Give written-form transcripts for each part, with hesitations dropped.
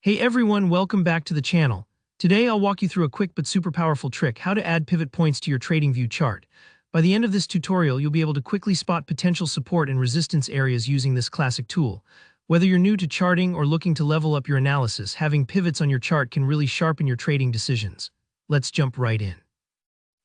Hey everyone, welcome back to the channel. Today I'll walk you through a quick but super powerful trick, how to add pivot points to your TradingView chart. By the end of this tutorial, you'll be able to quickly spot potential support and resistance areas using this classic tool. Whether you're new to charting or looking to level up your analysis, having pivots on your chart can really sharpen your trading decisions. Let's jump right in.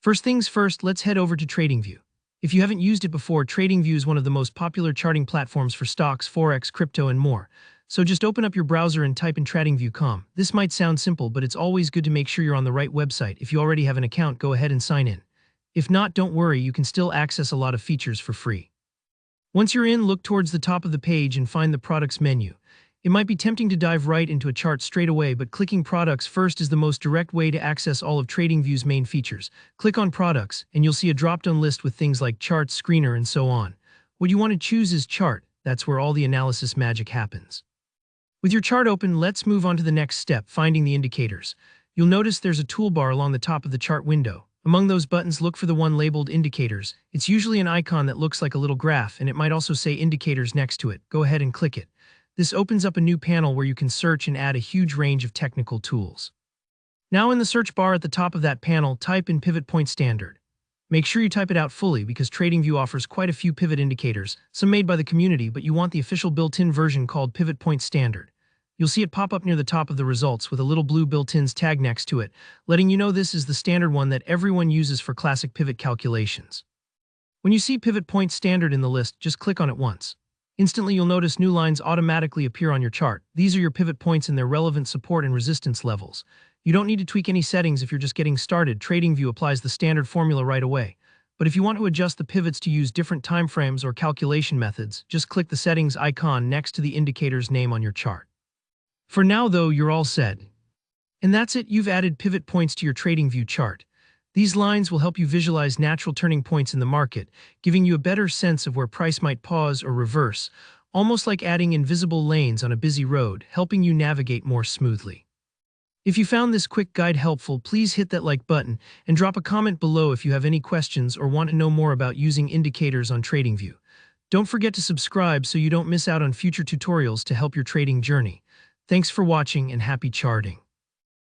First things first, let's head over to TradingView. If you haven't used it before, TradingView is one of the most popular charting platforms for stocks, forex, crypto, and more. So just open up your browser and type in TradingView.com. This might sound simple, but it's always good to make sure you're on the right website. If you already have an account, go ahead and sign in. If not, don't worry, you can still access a lot of features for free. Once you're in, look towards the top of the page and find the Products menu. It might be tempting to dive right into a chart straight away, but clicking Products first is the most direct way to access all of TradingView's main features. Click on Products, and you'll see a drop-down list with things like Charts, Screener, and so on. What you want to choose is Chart. That's where all the analysis magic happens. With your chart open, let's move on to the next step, finding the indicators. You'll notice there's a toolbar along the top of the chart window. Among those buttons, look for the one labeled Indicators. It's usually an icon that looks like a little graph, and it might also say Indicators next to it. Go ahead and click it. This opens up a new panel where you can search and add a huge range of technical tools. Now in the search bar at the top of that panel, type in Pivot Point Standard. Make sure you type it out fully because TradingView offers quite a few pivot indicators, some made by the community, but you want the official built-in version called Pivot Point Standard. You'll see it pop up near the top of the results with a little blue built-ins tag next to it, letting you know this is the standard one that everyone uses for classic pivot calculations. When you see Pivot Point Standard in the list, just click on it once. Instantly, you'll notice new lines automatically appear on your chart. These are your pivot points and their relevant support and resistance levels. You don't need to tweak any settings if you're just getting started. TradingView applies the standard formula right away. But if you want to adjust the pivots to use different timeframes or calculation methods, just click the settings icon next to the indicator's name on your chart. For now, though, you're all set. And that's it, you've added pivot points to your TradingView chart. These lines will help you visualize natural turning points in the market, giving you a better sense of where price might pause or reverse, almost like adding invisible lanes on a busy road, helping you navigate more smoothly. If you found this quick guide helpful, please hit that like button and drop a comment below if you have any questions or want to know more about using indicators on TradingView. Don't forget to subscribe so you don't miss out on future tutorials to help your trading journey. Thanks for watching and happy charting.